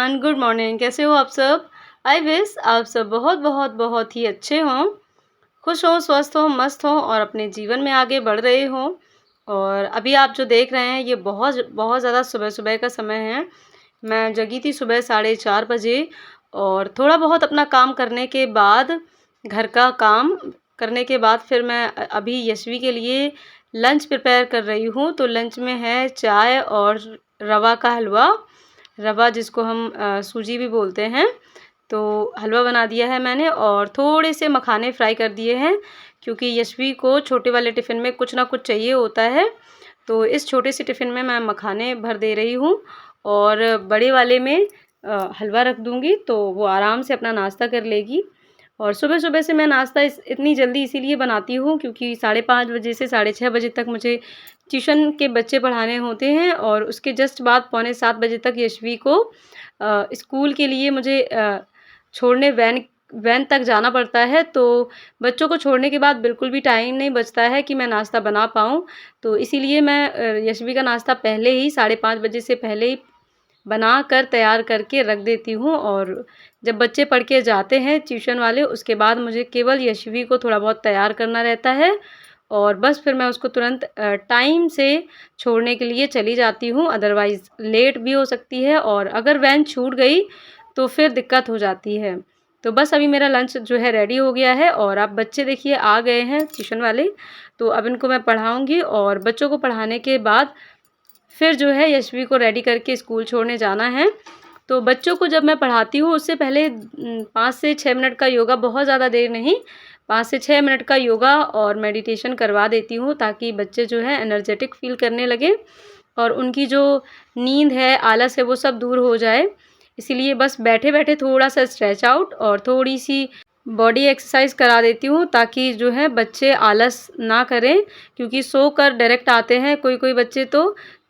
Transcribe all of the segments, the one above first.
Everyone, good morning. कैसे हो आप सब? आई विश आप सब बहुत बहुत बहुत ही अच्छे हों, खुश हों, स्वस्थ हों, मस्त हों और अपने जीवन में आगे बढ़ रहे हों। और अभी आप जो देख रहे हैं ये बहुत बहुत ज़्यादा सुबह-सुबह का समय है। मैं जगी थी सुबह 4:30 बजे और थोड़ा बहुत अपना काम करने के बाद, घर का काम करने के बाद फिर मैं अभी यशवी के लिए लंच प्रिपेयर कर रही हूँ। तो लंच में है चाय और रवा का हलवा। रवा जिसको हम सूजी भी बोलते हैं, तो हलवा बना दिया है मैंने और थोड़े से मखाने फ्राई कर दिए हैं, क्योंकि यशवी को छोटे वाले टिफ़िन में कुछ ना कुछ चाहिए होता है। तो इस छोटे से टिफ़िन में मैं मखाने भर दे रही हूँ और बड़े वाले में हलवा रख दूँगी, तो वो आराम से अपना नाश्ता कर लेगी। और सुबह-सुबह से मैं नाश्ता इतनी जल्दी इसीलिए बनाती हूँ, क्योंकि 5:30 बजे से 6:30 बजे तक मुझे ट्यूशन के बच्चे पढ़ाने होते हैं और उसके जस्ट बाद पौने 7 बजे तक यशवी को स्कूल के लिए मुझे छोड़ने वैन वैन तक जाना पड़ता है। तो बच्चों को छोड़ने के बाद बिल्कुल भी टाइम नहीं बचता है कि मैं नाश्ता बना पाऊँ। तो इसीलिए मैं यशवी का नाश्ता पहले ही 5:30 बजे से पहले ही बना कर तैयार करके रख देती हूँ। और जब बच्चे पढ़ के जाते हैं ट्यूशन वाले, उसके बाद मुझे केवल यशवी को थोड़ा बहुत तैयार करना रहता है और बस फिर मैं उसको तुरंत टाइम से छोड़ने के लिए चली जाती हूँ। अदरवाइज़ लेट भी हो सकती है और अगर वैन छूट गई तो फिर दिक्कत हो जाती है। तो बस अभी मेरा लंच जो है रेडी हो गया है और अब बच्चे देखिए आ गए हैं ट्यूशन वाले, तो अब इनको मैं पढ़ाऊँगी और बच्चों को पढ़ाने के बाद फिर जो है यशवी को रेडी करके स्कूल छोड़ने जाना है। तो बच्चों को जब मैं पढ़ाती हूँ उससे पहले 5 से 6 मिनट का योगा, बहुत ज़्यादा देर नहीं, 5 से 6 मिनट का योगा और मेडिटेशन करवा देती हूँ, ताकि बच्चे जो है एनर्जेटिक फ़ील करने लगे और उनकी जो नींद है, आलस है, वो सब दूर हो जाए। इसीलिए बस बैठे-बैठे थोड़ा-सा स्ट्रेच आउट और थोड़ी-सी बॉडी एक्सरसाइज करा देती हूँ, ताकि जो है बच्चे आलस ना करें, क्योंकि सोकर डायरेक्ट आते हैं कोई-कोई बच्चे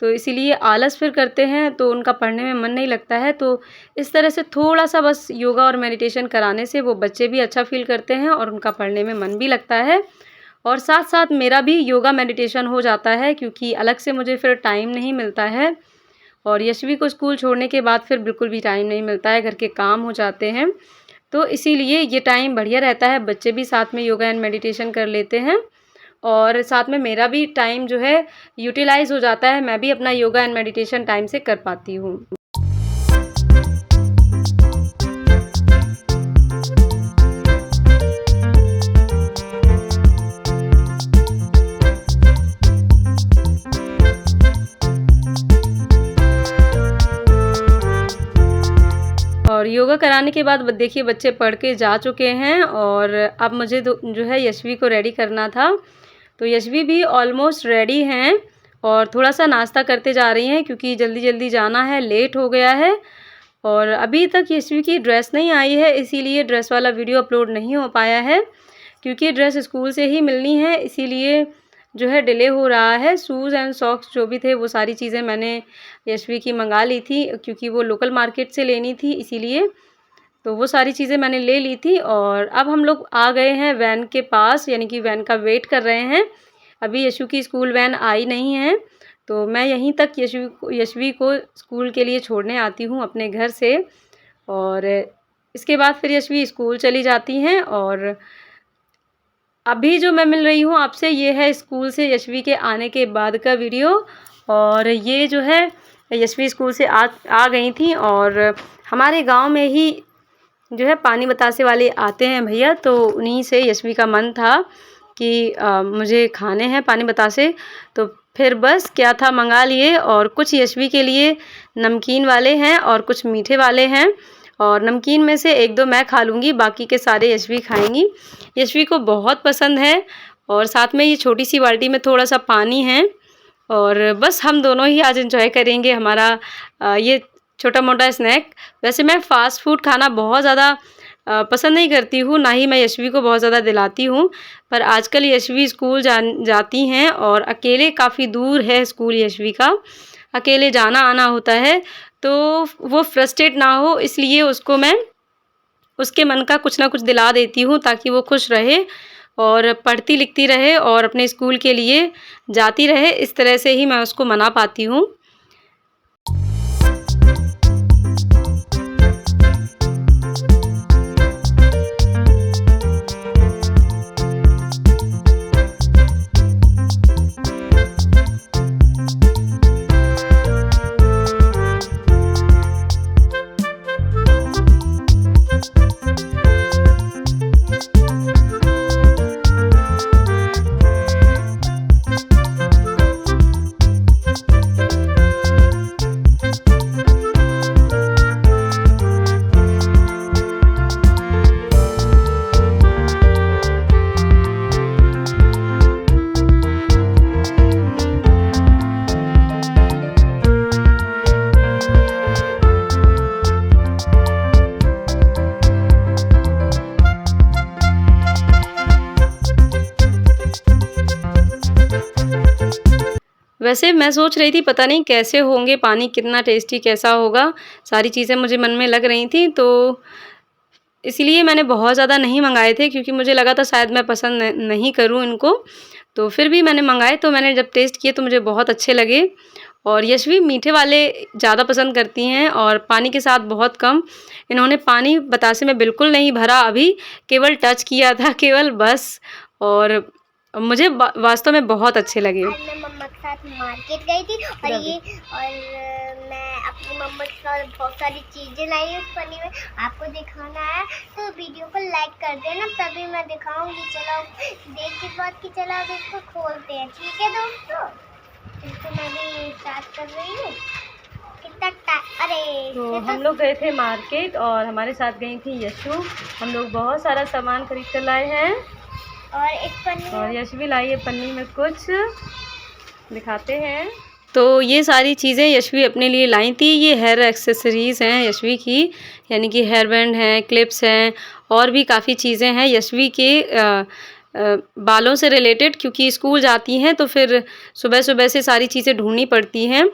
तो इसीलिए आलस फिर करते हैं, तो उनका पढ़ने में मन नहीं लगता है। तो इस तरह से थोड़ा-सा बस योगा और मेडिटेशन कराने से वो बच्चे भी अच्छा फ़ील करते हैं और उनका पढ़ने में मन भी लगता है। और साथ-साथ मेरा भी योगा मेडिटेशन हो जाता है, क्योंकि अलग से मुझे फिर टाइम नहीं मिलता है और यशवी को स्कूल छोड़ने के बाद फिर बिल्कुल भी टाइम नहीं मिलता है, घर के काम हो जाते हैं। तो इसीलिए ये टाइम बढ़िया रहता है, बच्चे भी साथ में योगा एंड मेडिटेशन कर लेते हैं और साथ में मेरा भी टाइम जो है यूटिलाइज़ हो जाता है, मैं भी अपना योगा एंड मेडिटेशन टाइम से कर पाती हूँ। और योगा कराने के बाद देखिए बच्चे पढ़ के जा चुके हैं और अब मुझे जो है यशवी को रेडी करना था। तो यशवी भी ऑलमोस्ट रेडी हैं और थोड़ा-सा नाश्ता करते जा रही हैं, क्योंकि जल्दी-जल्दी जाना है, लेट हो गया है। और अभी तक यशवी की ड्रेस नहीं आई है, इसीलिए ड्रेस वाला वीडियो अपलोड नहीं हो पाया है, क्योंकि ड्रेस स्कूल से ही मिलनी है, इसीलिए जो है डिले हो रहा है। शूज़ एंड सॉक्स जो भी थे वो सारी चीज़ें मैंने यशवी की मंगा ली थी, क्योंकि वो लोकल मार्केट से लेनी थी इसीलिए। तो वो सारी चीज़ें मैंने ले ली थी और अब हम लोग आ गए हैं वैन के पास, यानी कि वैन का वेट कर रहे हैं। अभी यशु की स्कूल वैन आई नहीं है, तो मैं यहीं तक यशवी को स्कूल के लिए छोड़ने आती हूँ अपने घर से और इसके बाद फिर यशवी स्कूल चली जाती हैं। और अभी जो मैं मिल रही हूँ आपसे, ये है स्कूल से यशवी के आने के बाद का वीडियो। और ये जो है यशवी स्कूल से आ गई थी और हमारे गांव में ही जो है पानी बतासे वाले आते हैं भैया, तो उन्हीं से यशवी का मन था कि मुझे खाने हैं पानी बतासे, तो फिर बस क्या था मंगा लिए। और कुछ यशवी के लिए नमकीन वाले हैं और कुछ मीठे वाले हैं, और नमकीन में से 1-2 मैं खा लूँगी, बाकी के सारे यशवी खाएंगी। यशवी को बहुत पसंद है और साथ में ये छोटी सी बाल्टी में थोड़ा सा पानी है और बस हम दोनों ही आज एंजॉय करेंगे हमारा ये छोटा मोटा स्नैक। वैसे मैं फ़ास्ट फूड खाना बहुत ज़्यादा पसंद नहीं करती हूँ, ना ही मैं यशवी को बहुत ज़्यादा दिलाती हूँ, पर आजकल यशवी स्कूल जाती हैं और अकेले काफ़ी दूर है स्कूल यशवी का, अकेले जाना आना होता है, तो वो फ्रस्ट्रेट ना हो इसलिए उसको मैं उसके मन का कुछ ना कुछ दिला देती हूँ, ताकि वो खुश रहे और पढ़ती लिखती रहे और अपने स्कूल के लिए जाती रहे। इस तरह से ही मैं उसको मना पाती हूँ। वैसे मैं सोच रही थी पता नहीं कैसे होंगे, पानी कितना टेस्टी कैसा होगा, सारी चीज़ें मुझे मन में लग रही थी, तो इसलिए मैंने बहुत ज़्यादा नहीं मँगाए थे क्योंकि मुझे लगा था शायद मैं पसंद नहीं करूँ इनको। तो फिर भी मैंने मँगाए, तो मैंने जब टेस्ट किए तो मुझे बहुत अच्छे लगे। और यशवी मीठे वाले ज़्यादा पसंद करती हैं और पानी के साथ बहुत कम। इन्होंने पानी बतासे में बिल्कुल नहीं भरा अभी, केवल टच किया था केवल बस। और मुझे वास्तव में बहुत अच्छे लगे। आज मैं मम्मा के साथ मार्केट गई थी और मैं अपनी मम्मा के साथ बहुत सारी चीज़ें लाई उस पन्नी में, आपको दिखाना है तो वीडियो को लाइक कर देना, तभी मैं दिखाऊंगी। चलो देख के बाद की चलो अब इसको खोलते हैं, ठीक है दोस्तों। इसको मैं भी स्टार्ट कर रही हूँ। अरे तो हम लोग गए थे मार्केट और हमारे साथ गई थी यशु। हम लोग बहुत सारा सामान खरीद कर लाए हैं और इस पन्नी और यश भी लाई है पन्नी में, कुछ दिखाते हैं। तो ये सारी चीज़ें यशवी अपने लिए लाई थी। ये हेयर एक्सेसरीज़ हैं यशवी की, यानी कि हेयर बैंड हैं, क्लिप्स हैं और भी काफ़ी चीज़ें हैं यशवी के बालों से रिलेटेड, क्योंकि स्कूल जाती हैं तो फिर सुबह सुबह से सारी चीज़ें ढूंढनी पड़ती हैं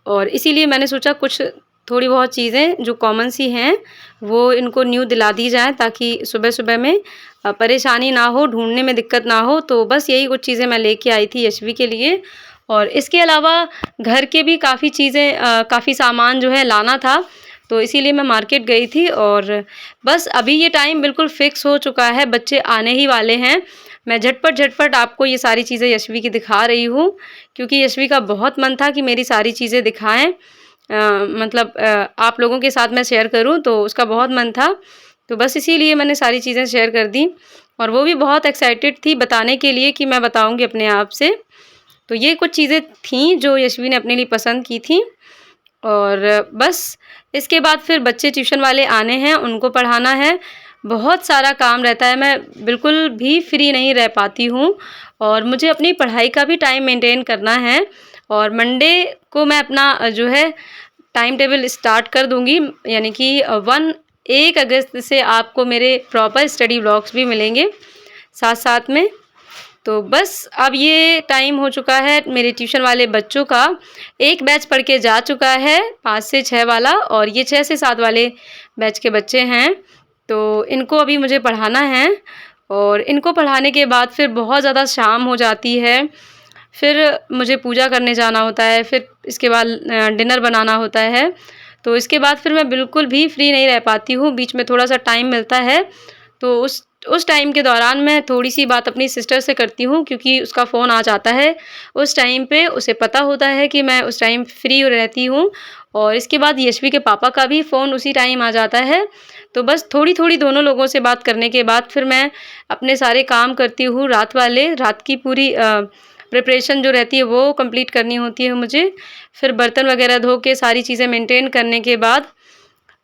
और इसीलिए मैंने सोचा कुछ थोड़ी बहुत चीज़ें जो कॉमन सी हैं वो इनको न्यू दिला दी जाए ताकि सुबह सुबह में परेशानी ना हो, ढूंढने में दिक्कत ना हो। तो बस यही कुछ चीज़ें मैं लेके आई थी यशवी के लिए। और इसके अलावा घर के भी काफ़ी चीज़ें काफ़ी सामान जो है लाना था, तो इसीलिए मैं मार्केट गई थी। और बस अभी ये टाइम बिल्कुल फ़िक्स हो चुका है, बच्चे आने ही वाले हैं। मैं झटपट आपको ये सारी चीज़ें यशवी की दिखा रही हूँ क्योंकि यशवी का बहुत मन था कि मेरी सारी चीज़ें दिखाएँ, आप लोगों के साथ मैं शेयर करूँ, तो उसका बहुत मन था। तो बस इसीलिए मैंने सारी चीज़ें शेयर कर दी और वो भी बहुत एक्साइटेड थी बताने के लिए कि मैं बताऊँगी अपने आप से। तो ये कुछ चीज़ें थीं जो यशवी ने अपने लिए पसंद की थी। और बस इसके बाद फिर बच्चे ट्यूशन वाले आने हैं, उनको पढ़ाना है, बहुत सारा काम रहता है, मैं बिल्कुल भी फ्री नहीं रह पाती हूँ और मुझे अपनी पढ़ाई का भी टाइम मेंटेन करना है। और मंडे को मैं अपना जो है टाइम टेबल स्टार्ट कर दूँगी, यानी कि 1 अगस्त से आपको मेरे प्रॉपर स्टडी व्लॉग्स भी मिलेंगे साथ-साथ में। तो बस अब ये टाइम हो चुका है मेरे ट्यूशन वाले बच्चों का। एक बैच पढ़ के जा चुका है 5 से 6 वाला और ये 6 से 7 वाले बैच के बच्चे हैं। तो इनको अभी मुझे पढ़ाना है और इनको पढ़ाने के बाद फिर बहुत ज़्यादा शाम हो जाती है। फिर मुझे पूजा करने जाना होता है, फिर इसके बाद डिनर बनाना होता है। तो इसके बाद फिर मैं बिल्कुल भी फ्री नहीं रह पाती हूँ, बीच में थोड़ा-सा टाइम मिलता है तो उस टाइम के दौरान मैं थोड़ी-सी बात अपनी सिस्टर से करती हूँ क्योंकि उसका फ़ोन आ जाता है उस टाइम पे, उसे पता होता है कि मैं उस टाइम फ्री रहती हूँ। और इसके बाद यशवी के पापा का भी फ़ोन उसी टाइम आ जाता है। तो बस थोड़ी-थोड़ी दोनों लोगों से बात करने के बाद फिर मैं अपने सारे काम करती हूँ रात वाले, रात की पूरी प्रिपरेशन जो रहती है वो कंप्लीट करनी होती है मुझे। फिर बर्तन वगैरह धो के सारी चीज़ें मेंटेन करने के बाद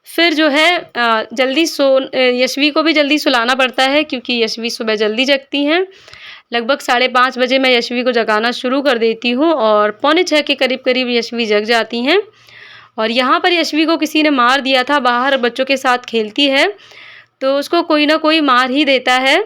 फिर जो है यशवी को भी जल्दी सुलाना पड़ता है क्योंकि यशवी सुबह जल्दी जगती हैं। लगभग 5:30 बजे मैं यशवी को जगाना शुरू कर देती हूँ और पौने 6 के करीब-करीब यशवी जग जाती हैं। और यहाँ पर यशवी को किसी ने मार दिया था, बाहर बच्चों के साथ खेलती है, तो उसको कोई ना कोई मार ही देता है।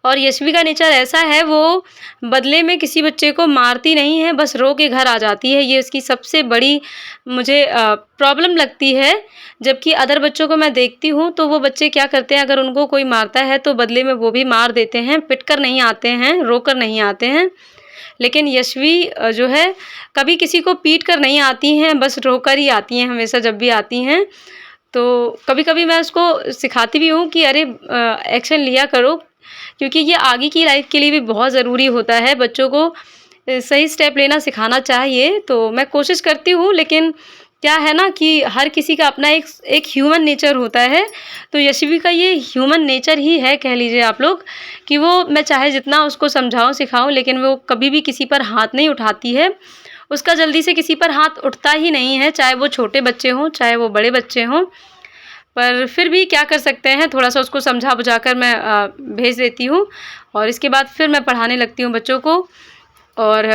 और यशवी का नेचर ऐसा है, वो बदले में किसी बच्चे को मारती नहीं है, बस रो के घर आ जाती है। ये इसकी सबसे बड़ी मुझे प्रॉब्लम लगती है। जबकि अदर बच्चों को मैं देखती हूँ तो वो बच्चे क्या करते हैं, अगर उनको कोई मारता है तो बदले में वो भी मार देते हैं, पिट कर नहीं आते हैं, रो कर नहीं आते हैं। लेकिन यशवी जो है कभी किसी को पीट कर नहीं आती हैं, बस रोकर ही आती हैं हमेशा जब भी आती हैं। तो कभी-कभी मैं उसको सिखाती भी हूँ कि अरे एक्शन लिया करो, क्योंकि ये आगे की लाइफ के लिए भी बहुत ज़रूरी होता है। बच्चों को सही स्टेप लेना सिखाना चाहिए, तो मैं कोशिश करती हूँ। लेकिन क्या है ना कि हर किसी का अपना एक ह्यूमन नेचर होता है, तो यशवी का ये ह्यूमन नेचर ही है, कह लीजिए आप लोग, कि वो मैं चाहे जितना उसको समझाऊँ, सिखाऊँ, लेकिन वो कभी भी किसी पर हाथ नहीं उठाती है। उसका जल्दी से किसी पर हाथ उठता ही नहीं है, चाहे वो छोटे बच्चे हों, चाहे वो बड़े बच्चे हों। पर फिर भी क्या कर सकते हैं, थोड़ा-सा उसको समझा-बुझा कर मैं भेज देती हूँ और इसके बाद फिर मैं पढ़ाने लगती हूँ बच्चों को। और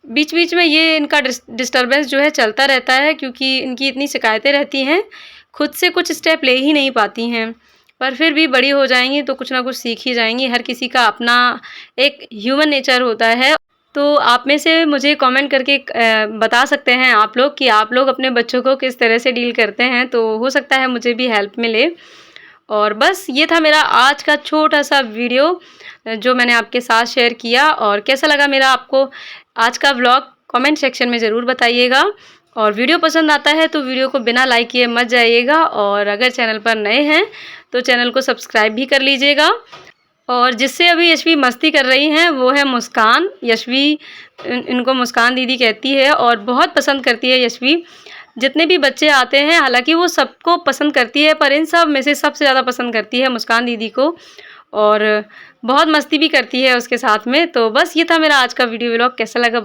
बीच-बीच में ये इनका डिस्टर्बेंस जो है चलता रहता है क्योंकि इनकी इतनी शिकायतें रहती हैं, खुद से कुछ स्टेप ले ही नहीं पाती हैं। पर फिर भी बड़ी हो जाएँगी तो कुछ ना कुछ सीख ही जाएँगी। हर किसी का अपना एक ह्यूमन नेचर होता है। तो आप में से मुझे कमेंट करके बता सकते हैं आप लोग कि आप लोग अपने बच्चों को किस तरह से डील करते हैं, तो हो सकता है मुझे भी हेल्प मिले। और बस ये था मेरा आज का छोटा-सा वीडियो जो मैंने आपके साथ शेयर किया, और कैसा लगा मेरा आपको आज का व्लॉग कमेंट सेक्शन में ज़रूर बताइएगा। और वीडियो पसंद आता है तो वीडियो को बिना लाइक किए मत जाइएगा, और अगर चैनल पर नए हैं तो चैनल को सब्सक्राइब भी कर लीजिएगा। और जिससे अभी यशवी मस्ती कर रही हैं वो है मुस्कान। यशवी इनको मुस्कान दीदी कहती है और बहुत पसंद करती है यशवी। जितने भी बच्चे आते हैं हालांकि वो सबको पसंद करती है, पर इन सब में से सबसे ज़्यादा पसंद करती है मुस्कान दीदी को, और बहुत मस्ती भी करती है उसके साथ में। तो बस ये था मेरा आज का वीडियो व्लॉग। कैसा लगा